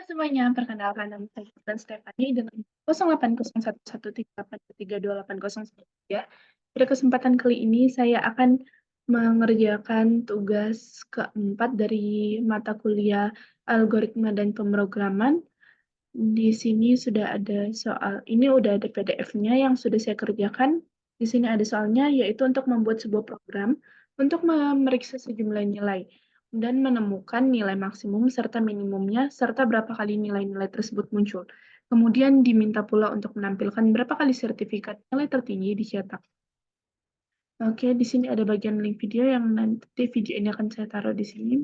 Semuanya, perkenalkan nama saya Sultan Stefani dengan 080113832803. Pada kesempatan kali ini saya akan mengerjakan tugas keempat dari mata kuliah algoritma dan pemrograman. Di sini sudah ada soal, ini udah ada PDF-nya yang sudah saya kerjakan. Di sini ada soalnya, yaitu untuk membuat sebuah program untuk memeriksa sejumlah nilai dan menemukan nilai maksimum serta minimumnya, serta berapa kali nilai-nilai tersebut muncul. Kemudian diminta pula untuk menampilkan berapa kali sertifikat nilai tertinggi dicetak. Oke, di sini ada bagian link video yang nanti video ini akan saya taruh di sini.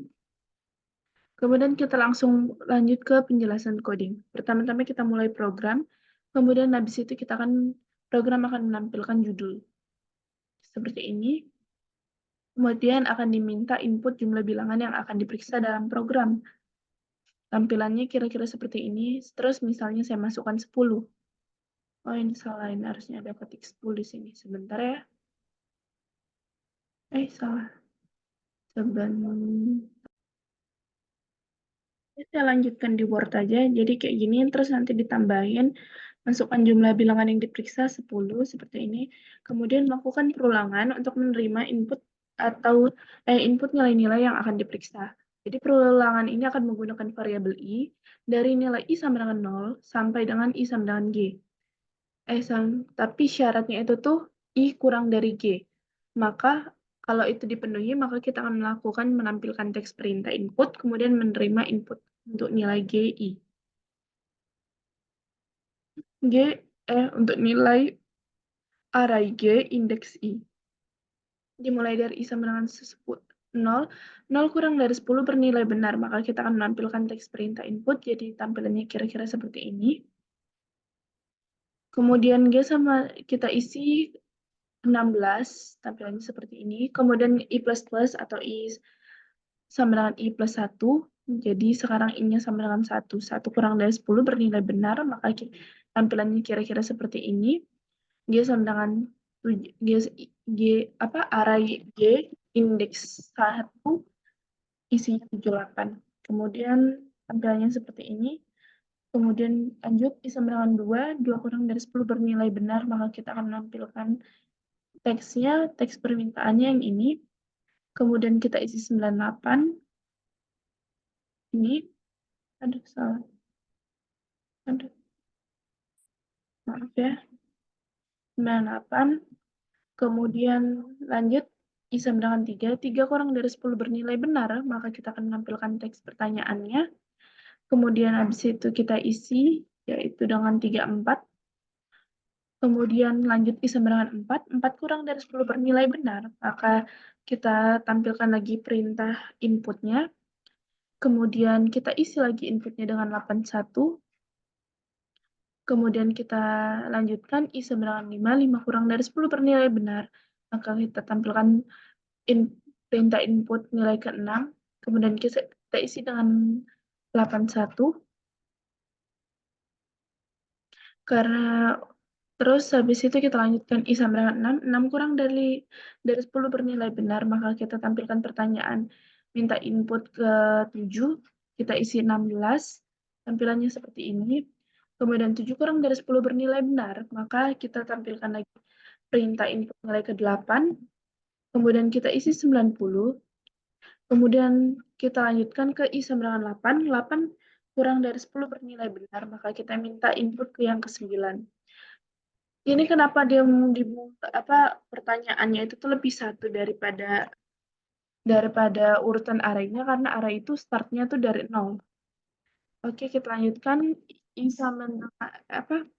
Kemudian kita langsung lanjut ke penjelasan coding. Pertama-tama kita mulai program, kemudian habis itu program akan menampilkan judul. Seperti ini. Kemudian akan diminta input jumlah bilangan yang akan diperiksa dalam program. Tampilannya kira-kira seperti ini. Terus misalnya saya masukkan 10. Oh, ini salah. Ini harusnya ada ketik 10 di sini. Sebentar ya. Salah. Sebentar. Saya lanjutkan di Word aja. Jadi kayak gini, terus nanti ditambahin, masukkan jumlah bilangan yang diperiksa 10, seperti ini. Kemudian lakukan perulangan untuk menerima input atau input nilai-nilai yang akan diperiksa. Jadi perulangan ini akan menggunakan variabel i dari nilai i sama dengan 0 sampai dengan i sama dengan g. Tapi syaratnya itu tuh i kurang dari g. Maka kalau itu dipenuhi, maka kita akan melakukan menampilkan teks perintah input, kemudian menerima input untuk nilai GI. Untuk nilai array G indeks I. Dimulai dari I sama dengan 0, 0 kurang dari 10 bernilai benar, maka kita akan menampilkan teks perintah input, jadi tampilannya kira-kira seperti ini. Kemudian G sama kita isi 16, tampilannya seperti ini. Kemudian I++ atau I sama dengan I plus 1. Jadi sekarang I-nya sama dengan 1. 1 kurang dari 10 bernilai benar, maka tampilannya kira-kira seperti ini. G sama dengan array G indeks 1 isinya 78. Kemudian tampilannya seperti ini. Kemudian lanjut I sama dengan 2, 2 kurang dari 10 bernilai benar, maka kita akan menampilkan teksnya, teks permintaannya yang ini. Kemudian kita isi 98. Ini, aduh salah. Aduh, maaf ya. 98. Kemudian lanjut I sama dengan 3. 3 kurang dari 10 bernilai benar, maka kita akan menampilkan teks pertanyaannya. Kemudian habis itu kita isi, yaitu dengan 34. Kemudian lanjut I sama dengan 4. 4 kurang dari 10 bernilai benar, maka kita tampilkan lagi perintah inputnya. Kemudian kita isi lagi inputnya dengan 81. Kemudian kita lanjutkan I sama dengan 5. 5 kurang dari 10 bernilai benar, maka kita tampilkan perintah input nilai ke-6. Kemudian kita isi dengan 81. Karena terus habis itu kita lanjutkan I sama dengan 6. 6 kurang dari 10 bernilai benar, maka kita tampilkan pertanyaan minta input ke 7. Kita isi 16. Tampilannya seperti ini. Kemudian 7 kurang dari 10 bernilai benar, maka kita tampilkan lagi perintah input nilai ke-8. Kemudian kita isi 90. Kemudian kita lanjutkan ke I sama dengan 8. 8 kurang dari 10 bernilai benar, maka kita minta input ke yang ke-9. Ini kenapa dia pertanyaannya itu tuh lebih satu daripada urutan arraynya, karena array itu startnya tuh dari 0. Oke, kita lanjutkan I sama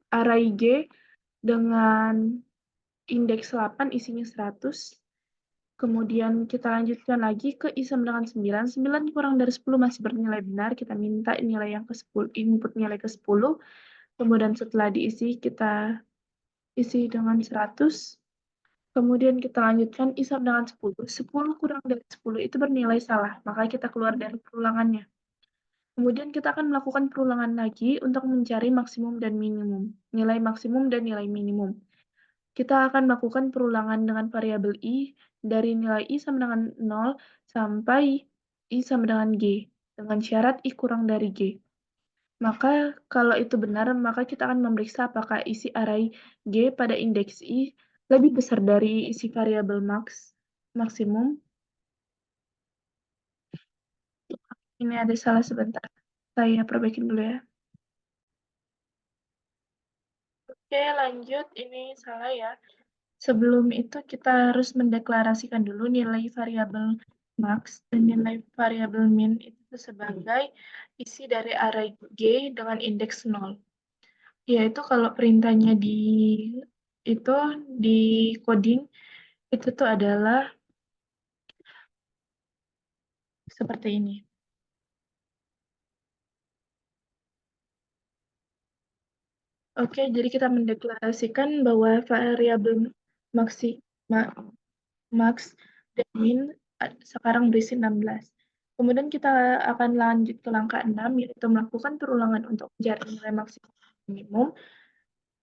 array G dengan indeks 8 isinya 100. Kemudian kita lanjutkan lagi ke I sama dengan 9. 9 kurang dari 10 masih bernilai benar. Kita minta nilai yang ke-10, input nilai ke-10. Kemudian setelah diisi, kita isi dengan 100. Kemudian kita lanjutkan I sama dengan 10. 10 kurang dari 10 itu bernilai salah. Maka kita keluar dari perulangannya. Kemudian kita akan melakukan perulangan lagi untuk mencari maksimum dan minimum. Nilai maksimum dan nilai minimum. Kita akan melakukan perulangan dengan variabel i dari nilai i sama dengan 0 sampai i sama dengan g, dengan syarat i kurang dari g. Maka kalau itu benar, maka kita akan memeriksa apakah isi array G pada indeks I lebih besar dari isi variabel maksimum. Ini ada salah sebentar. Saya perbaikin dulu ya. Oke, lanjut. Ini salah ya. Sebelum itu kita harus mendeklarasikan dulu nilai variabel max dan nilai variabel min itu sebagai isi dari array G dengan indeks 0. Yaitu kalau perintahnya itu di coding itu tuh adalah seperti ini. Oke, jadi kita mendeklarasikan bahwa variabel maxi, ma- max dan min sekarang berisi 16. Kemudian kita akan lanjut ke langkah 6, yaitu melakukan perulangan untuk mencari nilai maksimum minimum.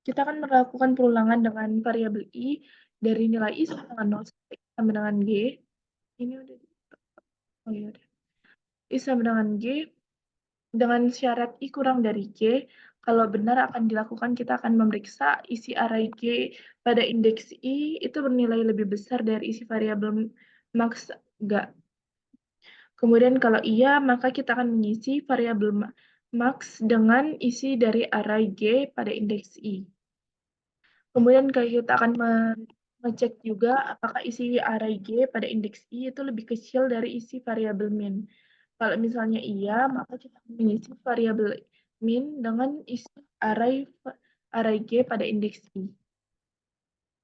Kita akan melakukan perulangan dengan variabel I dari nilai I sama dengan 0 sampai dengan G. Ini udah, oh iya udah. I sama dengan G dengan syarat I kurang dari G. Kalau benar akan dilakukan, kita akan memeriksa isi array G pada indeks I itu bernilai lebih besar dari isi variabel max enggak. Kemudian kalau iya, maka kita akan mengisi variabel max dengan isi dari array G pada indeks I. Kemudian kita akan mengecek juga apakah isi array G pada indeks I itu lebih kecil dari isi variabel min. Kalau misalnya iya, maka kita akan mengisi variabel min dengan isi array G pada indeks I.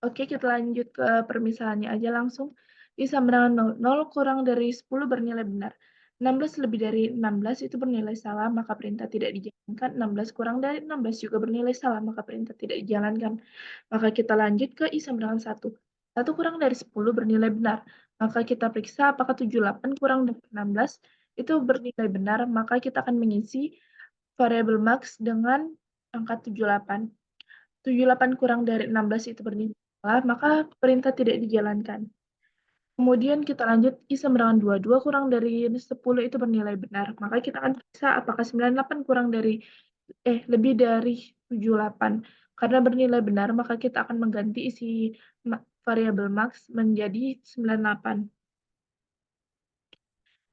Oke, kita lanjut ke permisalannya aja langsung. I sama dengan 0. 0 kurang dari 10 bernilai benar. 16 lebih dari 16 itu bernilai salah, maka perintah tidak dijalankan. 16 kurang dari 16 juga bernilai salah, maka perintah tidak dijalankan. Maka kita lanjut ke I sama dengan 1. 1 kurang dari 10 bernilai benar. Maka kita periksa apakah 78 kurang dari 16 itu bernilai benar, maka kita akan mengisi variabel max dengan angka 78. 78 kurang dari 16 itu bernilai salah, maka perintah tidak dijalankan. Kemudian kita lanjut I sama dengan 2. 2 kurang dari 10 itu bernilai benar. Maka kita akan periksa apakah 98 kurang dari lebih dari 78. Karena bernilai benar, maka kita akan mengganti isi variabel max menjadi 98.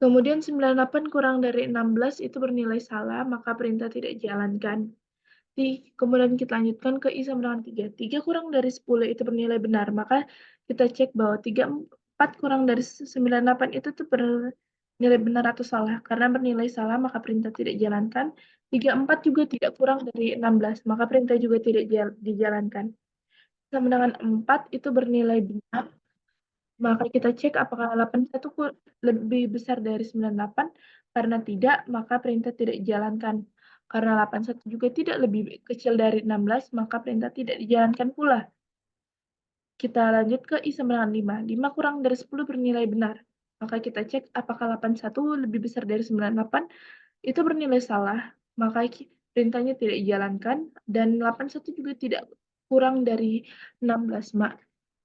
Kemudian 98 kurang dari 16 itu bernilai salah, maka perintah tidak dijalankan. Kemudian kita lanjutkan ke I sama dengan 3. 3 kurang dari 10 itu bernilai benar. Maka kita cek bahwa 4 kurang dari 98 itu tuh bernilai benar atau salah. Karena bernilai salah, maka perintah tidak dijalankan. 4 juga tidak kurang dari 16, maka perintah juga tidak dijalankan. Sama dengan 4 itu bernilai benar. Maka kita cek apakah 81 lebih besar dari 98. Karena tidak, maka perintah tidak dijalankan. Karena 81 juga tidak lebih kecil dari 16, maka perintah tidak dijalankan pula. Kita lanjut ke I sama dengan 5. 5 kurang dari 10 bernilai benar. Maka kita cek apakah 81 lebih besar dari 98. Itu bernilai salah, maka perintahnya tidak dijalankan. Dan 81 juga tidak kurang dari 16,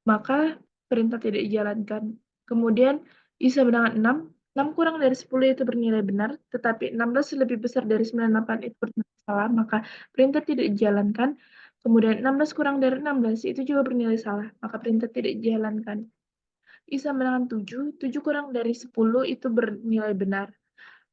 maka perintah tidak dijalankan. Kemudian I sama dengan 6. 6 kurang dari 10 itu bernilai benar, tetapi 16 lebih besar dari 98 itu bernilai salah, maka perintah tidak dijalankan. Kemudian 16 kurang dari 16 itu juga bernilai salah, maka perintah tidak dijalankan. I sama dengan 7. 7 kurang dari 10 itu bernilai benar.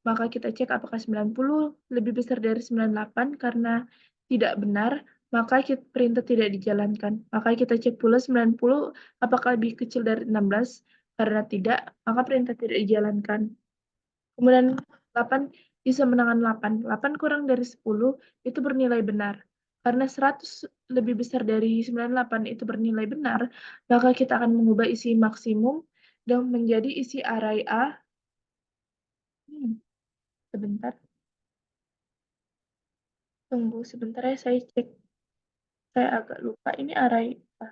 Maka kita cek apakah 90 lebih besar dari 98 karena tidak benar, maka perintah tidak dijalankan. Maka kita cek pula 90 apakah lebih kecil dari 16 karena tidak, maka perintah tidak dijalankan. Kemudian 8 bisa menangan 8. 8 kurang dari 10 itu bernilai benar. Karena 100 lebih besar dari 98 itu bernilai benar, maka kita akan mengubah isi maksimum dan menjadi isi array A. Sebentar. Tunggu sebentar ya, saya cek. Saya agak lupa. Ini array apa?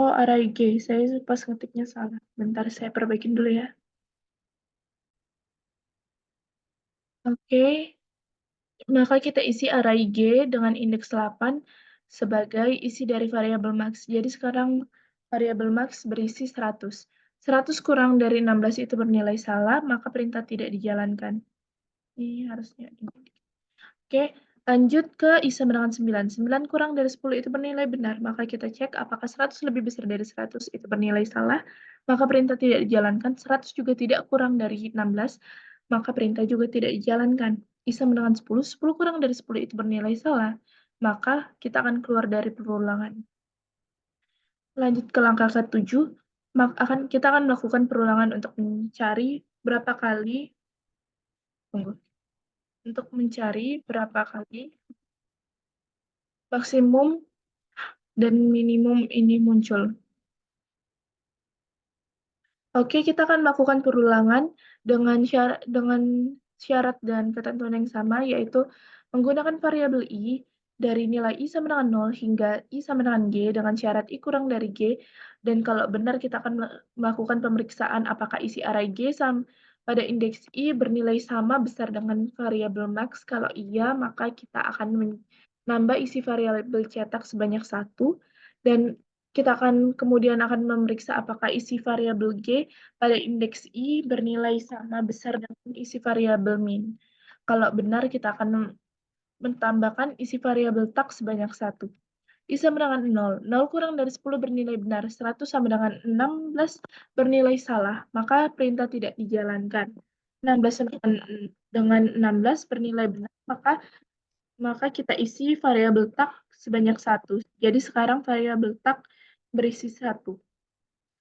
Oh, array G. Saya pas ngetiknya salah. Bentar, saya perbaikin dulu ya. Oke, maka kita isi array G dengan indeks 8 sebagai isi dari variabel max. Jadi sekarang variabel max berisi 100. 100 kurang dari 16 itu bernilai salah, maka perintah tidak dijalankan. Ini harusnya ini. Oke, lanjut ke I sama dengan 9. 9 kurang dari 10 itu bernilai benar. Maka kita cek apakah 100 lebih besar dari 100 itu bernilai salah. Maka perintah tidak dijalankan. 100 juga tidak kurang dari 16. Maka perintah juga tidak dijalankan. I sama dengan 10. 10 kurang dari 10 itu bernilai salah. Maka kita akan keluar dari perulangan. Lanjut ke langkah ke-7. Kita akan melakukan perulangan untuk mencari berapa kali. Tunggu. Untuk mencari berapa kali maksimum dan minimum ini muncul. Oke, kita akan melakukan perulangan dengan syarat dan ketentuan yang sama, yaitu menggunakan variabel I dari nilai I sama dengan 0 hingga I sama dengan G dengan syarat I kurang dari G, dan kalau benar kita akan melakukan pemeriksaan apakah isi array G pada indeks I bernilai sama besar dengan variabel max. Kalau iya, maka kita akan menambah isi variabel cetak sebanyak 1, dan kita kemudian akan memeriksa apakah isi variabel G pada indeks I bernilai sama besar dengan isi variabel min. Kalau benar, kita akan menambahkan isi variabel tak sebanyak 1. I sama dengan 0. 0 kurang dari 10 bernilai benar. 100 sama dengan 16 bernilai salah. Maka perintah tidak dijalankan. 16 sama dengan 16 bernilai benar. Maka kita isi variabel tak sebanyak 1. Jadi sekarang variabel tak berisi 1.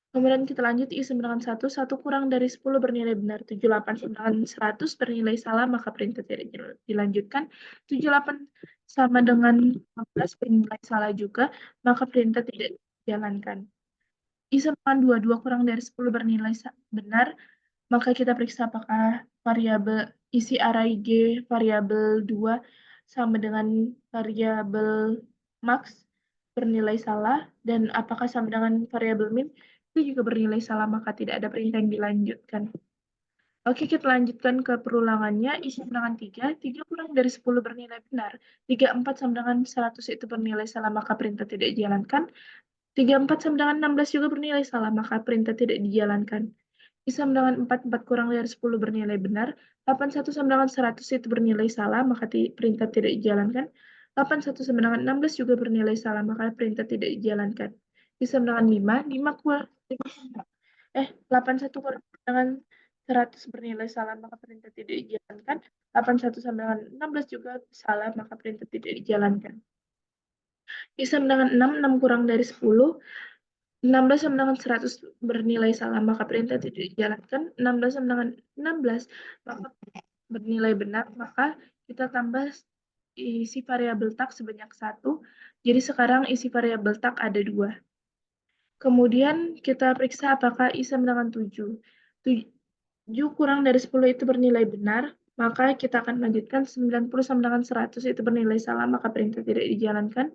Kemudian kita lanjut I sama dengan 1. 1 kurang dari 10 bernilai benar. 78 sama dengan 100 bernilai salah, maka perintah tidak dilanjutkan. 78 sama dengan 15 bernilai salah juga, maka perintah tidak dijalankan. I sama dengan 22 kurang dari 10 bernilai benar, maka kita periksa apakah variabel isi array G variabel 2 sama dengan variabel max bernilai salah, dan apakah sama dengan variabel min itu juga bernilai salah, maka tidak ada perintah yang dilanjutkan. Oke, kita lanjutkan ke perulangannya. Isi dengan 3. 3 kurang dari 10 bernilai benar. 34 sama dengan 100 itu bernilai salah, maka perintah tidak dijalankan. 34 sama dengan 16 juga bernilai salah, maka perintah tidak dijalankan. I sama dengan 4, 4 kurang dari 10 bernilai benar. 81 sama dengan 100 itu bernilai salah, maka perintah tidak dijalankan. 81 sama dengan 16 juga bernilai salah, maka perintah tidak dijalankan. I sama dengan 5, 5 kurang 81 kurang dengan 100 bernilai salah, maka perintah tidak dijalankan. 81 sama dengan 16 juga salah, maka perintah tidak dijalankan. I sama dengan 6, 6 kurang dari 10, 16 sama dengan 100 bernilai salah, maka perintah tidak dijalankan. 16 sama dengan 16 maka bernilai benar, maka kita tambah isi variabel tak sebanyak 1. Jadi sekarang isi variabel tak ada 2. Kemudian kita periksa apakah I sama dengan 7. 7 kurang dari 10 itu bernilai benar, maka kita akan lanjutkan. 90 sama dengan 100 itu bernilai salah, maka perintah tidak dijalankan.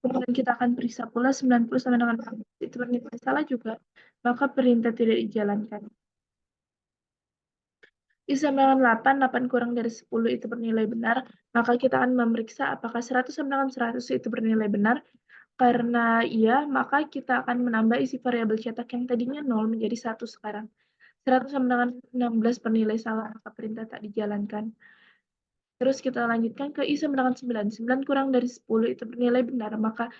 Kemudian kita akan periksa pula 90 sama dengan 100 itu bernilai salah juga, maka perintah tidak dijalankan. I sama dengan 8, 8 kurang dari 10 itu bernilai benar, maka kita akan memeriksa apakah 100 sama dengan 100 itu bernilai benar. Karena iya, maka kita akan menambah isi variabel cetak yang tadinya 0 menjadi 1 sekarang. 100 sama dengan 16 bernilai salah, maka perintah tak dijalankan. Terus kita lanjutkan ke I sama dengan 9. 9 kurang dari 10 itu bernilai benar, maka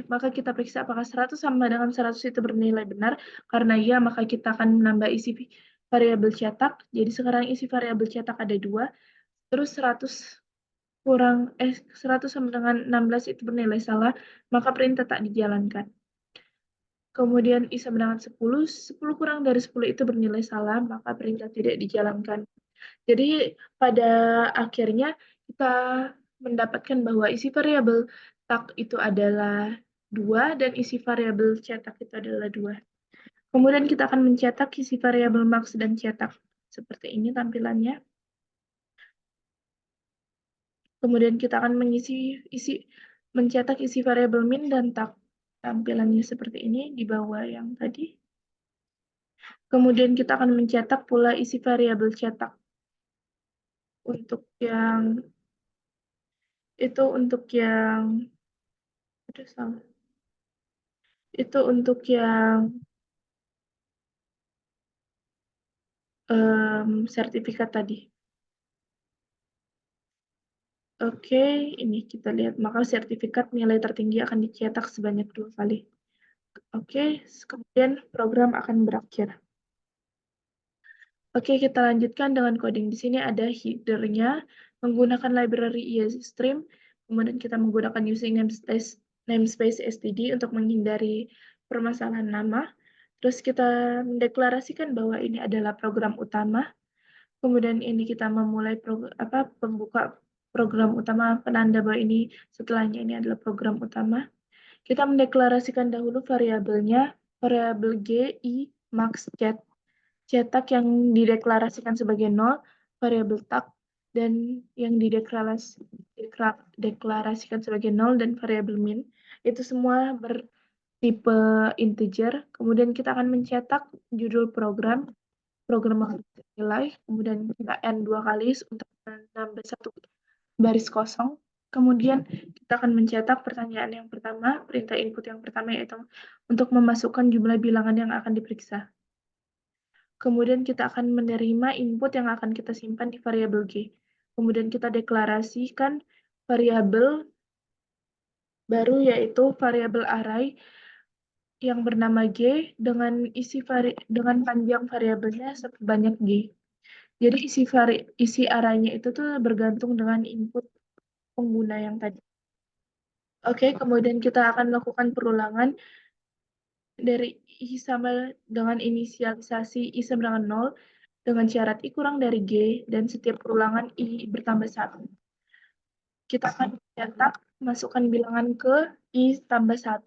maka kita periksa apakah 100 sama dengan 100 itu bernilai benar. Karena iya, maka kita akan menambah isi variabel cetak. Jadi sekarang isi variabel cetak ada 2. Terus 100 sama dengan 16 itu bernilai salah, maka perintah tak dijalankan. Kemudian I sama dengan 10, 10 kurang dari 10 itu bernilai salah, maka perintah tidak dijalankan. Jadi pada akhirnya kita mendapatkan bahwa isi variabel tak itu adalah 2 dan isi variabel cetak itu adalah 2. Kemudian kita akan mencetak isi variabel max dan cetak. Seperti ini tampilannya. Kemudian kita akan mencetak isi variabel min dan tak. Tampilannya seperti ini di bawah yang tadi. Kemudian kita akan mencetak pula isi variabel cetak. Untuk yang untuk yang sertifikat tadi. Oke, ini kita lihat. Maka sertifikat nilai tertinggi akan dicetak sebanyak 2 kali. Oke, kemudian program akan berakhir. Oke, kita lanjutkan dengan coding. Di sini ada header-nya, menggunakan library EasyStream, kemudian kita menggunakan using namespace std untuk menghindari permasalahan nama. Terus kita mendeklarasikan bahwa ini adalah program utama. Kemudian ini kita memulai pembuka program utama, penanda bahwa ini setelahnya ini adalah program utama. Kita mendeklarasikan dahulu variabelnya, variabel g, i, max, cetak yang dideklarasikan sebagai 0, variabel tag, dan yang dideklarasikan sebagai 0 dan variabel min. Itu semua bertipe integer. Kemudian kita akan mencetak judul program akan nilai, kemudian kita n 2 kali untuk menambah 1 baris kosong. Kemudian kita akan mencetak pertanyaan yang pertama, perintah input yang pertama yaitu untuk memasukkan jumlah bilangan yang akan diperiksa. Kemudian kita akan menerima input yang akan kita simpan di variabel G. Kemudian kita deklarasikan variabel baru yaitu variabel array yang bernama G dengan dengan panjang variabelnya sebanyak G. Jadi isi arraynya itu tuh bergantung dengan input pengguna yang tadi. Oke, kemudian kita akan melakukan perulangan dari I sama dengan inisialisasi I sama dengan 0 dengan syarat I kurang dari G dan setiap perulangan I bertambah 1. Kita akan cetak, masukkan bilangan ke I tambah 1,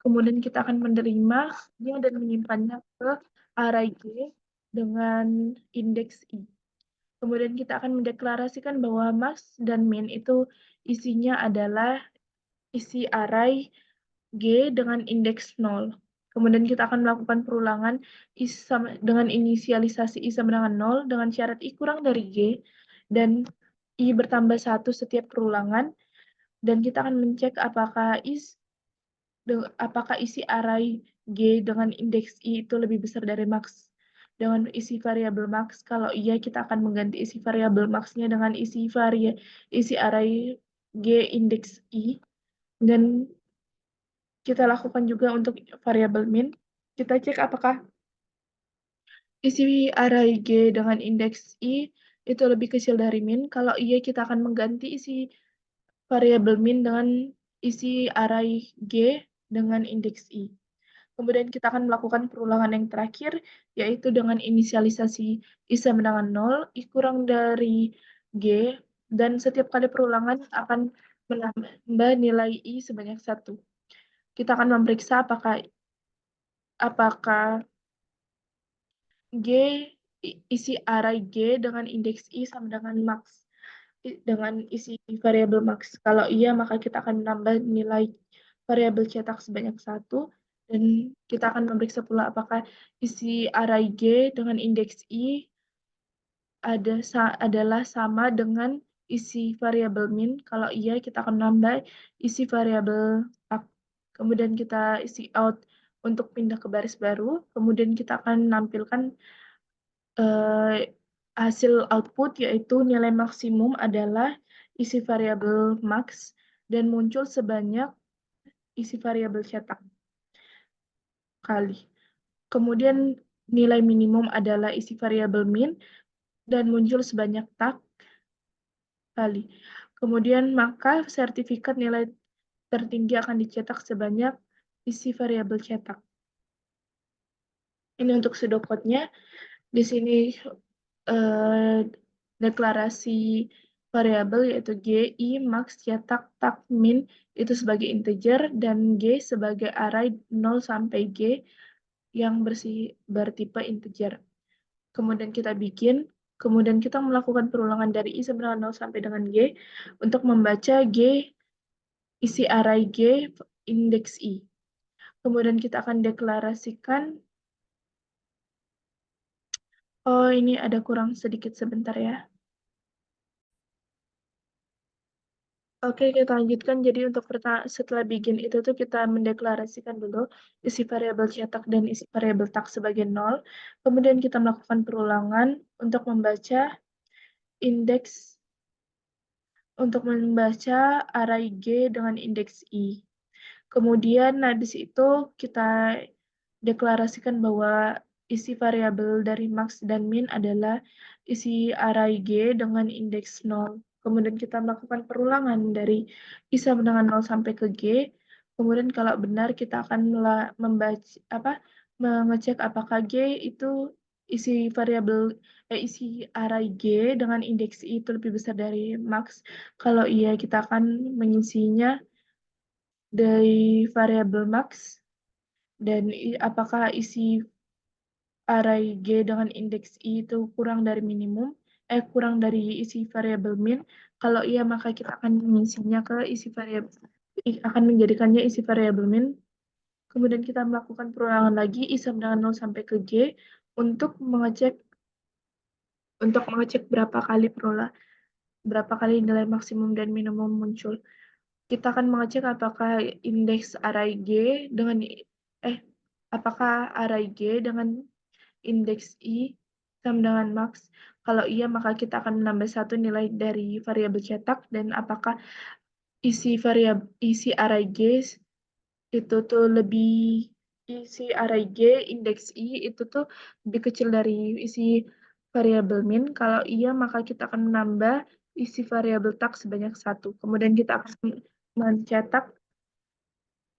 kemudian kita akan menerimanya dan menyimpannya ke array G dengan indeks I. Kemudian kita akan mendeklarasikan bahwa max dan min itu isinya adalah isi array G dengan indeks 0. Kemudian kita akan melakukan perulangan dengan inisialisasi I sama dengan 0 dengan syarat I kurang dari G dan I bertambah 1 setiap perulangan. Dan kita akan mencek apakah isi array G dengan indeks I itu lebih besar dari max dengan isi variabel max. Kalau iya, kita akan mengganti isi variabel maxnya dengan isi array G indeks I. Dan kita lakukan juga untuk variabel min. Kita cek apakah isi array G dengan indeks I itu lebih kecil dari min. Kalau iya, kita akan mengganti isi variabel min dengan isi array G dengan indeks I. Kemudian kita akan melakukan perulangan yang terakhir, yaitu dengan inisialisasi I sama dengan 0, I kurang dari G, dan setiap kali perulangan akan menambah nilai I sebanyak 1. Kita akan memeriksa apakah isi array G dengan indeks I sama dengan max dengan isi variabel max. Kalau iya, maka kita akan menambah nilai variabel cetak sebanyak 1 dan kita akan memeriksa pula apakah isi array G dengan indeks I adalah sama dengan isi variabel min. Kalau iya, kita akan menambah isi variabel up. Kemudian kita isi out untuk pindah ke baris baru. Kemudian kita akan menampilkan hasil output, yaitu nilai maksimum adalah isi variabel max dan muncul sebanyak isi variabel cetak kali. Kemudian nilai minimum adalah isi variabel min dan muncul sebanyak tak kali. Kemudian maka sertifikat nilai tertinggi akan dicetak sebanyak isi variabel cetak. Ini untuk pseudocode-nya. Di sini deklarasi variabel yaitu G, I, max, cetak, tak, min itu sebagai integer dan G sebagai array 0 sampai G yang bertipe integer. Kemudian kita kemudian kita melakukan perulangan dari I sama dengan 0 sampai dengan G untuk membaca G isi array G indeks I. Kemudian kita akan deklarasikan, oh ini ada kurang sedikit sebentar ya. Oke, kita lanjutkan. Jadi untuk setelah begin itu tuh kita mendeklarasikan dulu isi variabel cetak dan isi variabel tak sebagai nol. Kemudian kita melakukan perulangan untuk membaca indeks array G dengan indeks I. Kemudian, nah di situ kita deklarasikan bahwa isi variabel dari max dan min adalah isi array G dengan indeks 0. Kemudian kita melakukan perulangan dari I sama dengan 0 sampai ke G. Kemudian kalau benar kita akan mengecek apakah G itu isi array G dengan indeks I itu lebih besar dari max. Kalau iya, kita akan mengisinya dari variabel max dan apakah isi array G dengan indeks I itu kurang dari kurang dari isi variabel min. Kalau iya, maka kita akan mengisinya ke akan menjadikannya isi variabel min. Kemudian kita melakukan perulangan lagi I sama dengan 0 sampai ke G untuk mengecek berapa kali nilai maksimum dan minimum muncul. Kita akan mengecek apakah indeks array G dengan apakah array G dengan indeks I sama dengan max. Kalau iya, maka kita akan menambah satu nilai dari variabel cetak, dan apakah isi array G itu tuh isi array G indeks I itu tuh lebih kecil dari isi variabel min. Kalau iya, maka kita akan menambah isi variabel tak sebanyak satu. Kemudian kita akan mencetak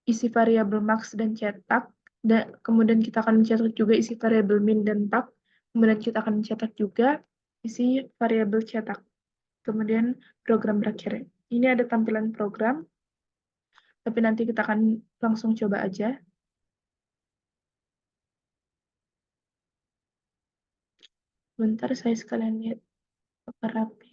isi variabel max dan cetak, dan kemudian kita akan mencetak juga isi variabel min dan tak. Kemudian kita akan mencetak juga isi variabel cetak. Kemudian program berakhir. Ini ada tampilan program, tapi nanti kita akan langsung coba aja. Bentar, saya sekalian lihat apa rapi.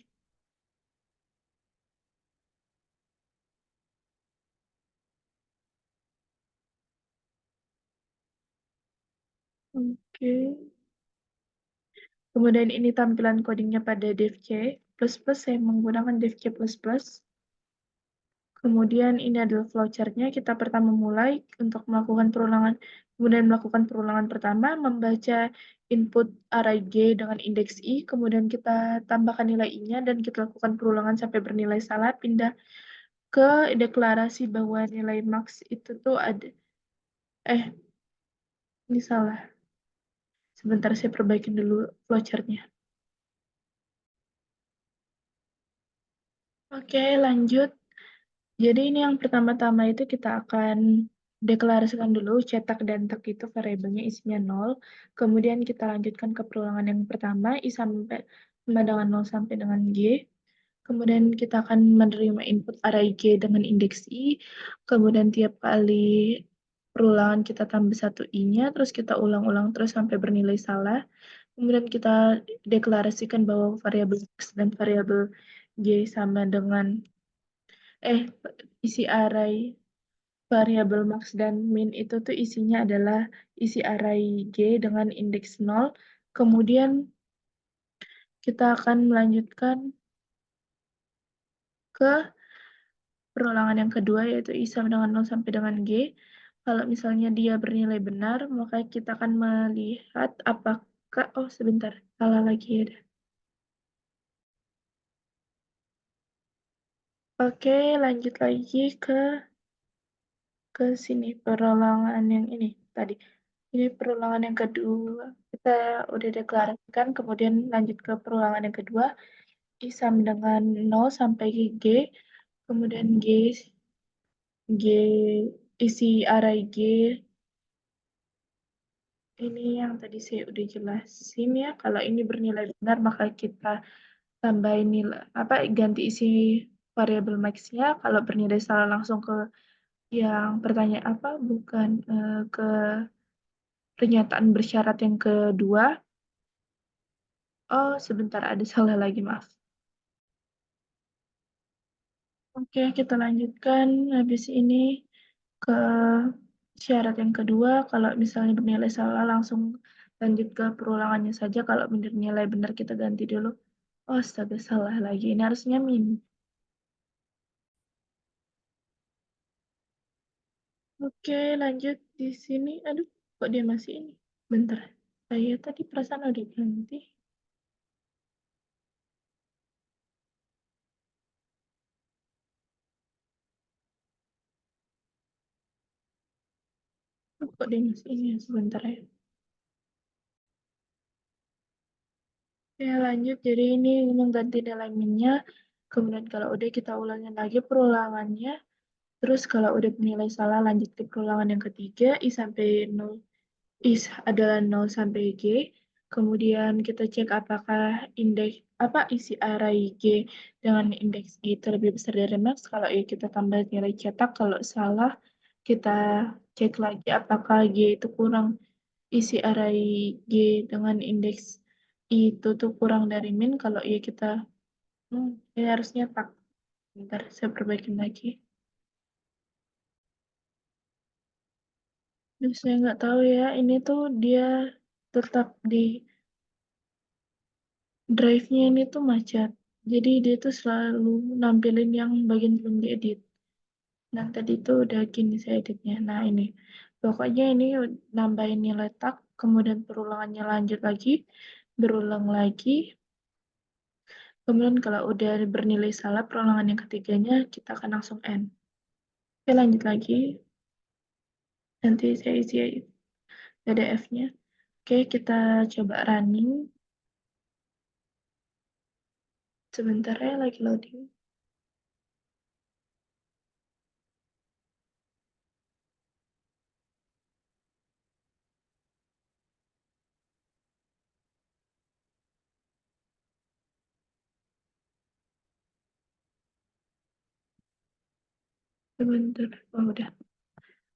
Oke. Kemudian ini tampilan codingnya pada dev C++. Saya menggunakan dev C++. Kemudian ini adalah flowchart-nya. Kita pertama mulai untuk melakukan perulangan. Kemudian melakukan perulangan pertama, membaca input array G dengan indeks I. Kemudian kita tambahkan nilai I-nya dan kita lakukan perulangan sampai bernilai salah. Pindah ke deklarasi bahwa nilai max itu tuh ada. Ini salah. Sebentar, saya perbaikin dulu flowchart-nya. Oke, lanjut. Jadi ini yang pertama-tama itu kita akan deklarasikan dulu cetak dan tak itu variabelnya isinya 0. Kemudian kita lanjutkan ke perulangan yang pertama, I sama dengan 0 sampai dengan G. Kemudian kita akan menerima input array G dengan indeks I. Kemudian tiap kali perulangan kita tambah satu I-nya, terus kita ulang-ulang terus sampai bernilai salah. Kemudian kita deklarasikan bahwa variabel X dan variabel G sama dengan isi array variabel max dan min itu tuh isinya adalah isi array G dengan indeks 0. Kemudian kita akan melanjutkan ke perulangan yang kedua, yaitu I sama dengan 0 sampai dengan G. Kalau misalnya dia bernilai benar, maka kita akan melihat apakah, sebentar, salah lagi ya. Oke, lanjut lagi ke sini, perulangan yang ini tadi. Ini perulangan yang kedua. Kita udah deklarasikan, kemudian lanjut ke perulangan yang kedua. I sama dengan 0 sampai G. Kemudian G, isi array G. Ini yang tadi saya udah jelasin ya. Kalau ini bernilai benar, maka kita tambahin nilai, ganti isi variabel max-nya. Kalau bernilai salah, langsung ke yang pertanyaan bukan ke pernyataan bersyarat yang kedua. Sebentar, ada salah lagi, maaf. Oke, kita lanjutkan. Habis ini ke syarat yang kedua. Kalau misalnya bernilai salah, langsung lanjut ke perulangannya saja. Kalau bernilai benar, kita ganti dulu. Astaga, salah lagi. Ini harusnya min. Oke, lanjut di sini. Aduh, kok dia masih ini? Bentar, saya tadi perasaan udah berhenti. Kok dia masih ini ya? Sebentar ya. Ya, lanjut. Jadi ini mengganti nilai minnya. Kemudian kalau udah kita ulangin lagi perulangannya. Terus kalau udah nilai salah lanjut ke perulangan yang ketiga, I sampai 0. I adalah 0 sampai G. Kemudian kita cek apakah indeks apa isi array G dengan indeks G itu lebih besar dari max. Kalau iya kita tambah nilai cetak. Kalau salah kita cek lagi apakah G itu kurang. Isi array G dengan indeks I itu tuh kurang dari min. Kalau iya kita ini harusnya tak. Bentar, saya perbaikin lagi. Duh, saya nggak tahu ya, ini tuh dia tetap di drive-nya ini tuh macet. Jadi dia tuh selalu nampilin yang bagian belum diedit. Nah, tadi tuh udah gini saya editnya. Nah, ini. Pokoknya ini nambahin nilai tak, kemudian perulangannya lanjut lagi, berulang lagi. Kemudian kalau udah bernilai salah perulangan yang ketiganya, kita akan langsung end. Oke, lanjut lagi. Nanti saya isi PDF-nya. Oke, kita coba running. Sebentar ya, lagi loading. Sebentar. Oh, udah.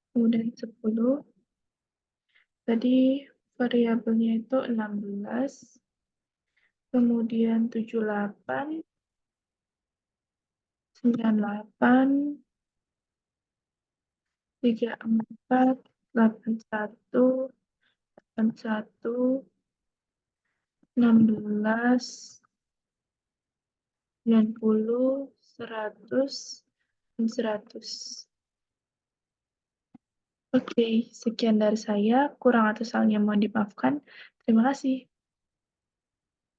Kemudian 10. Tadi variabelnya itu 16. Kemudian 78, 98, 34, 81, 81, 16, 90, 100, dan 100. Oke, sekian dari saya. Kurang atau salahnya mohon dimaafkan. Terima kasih.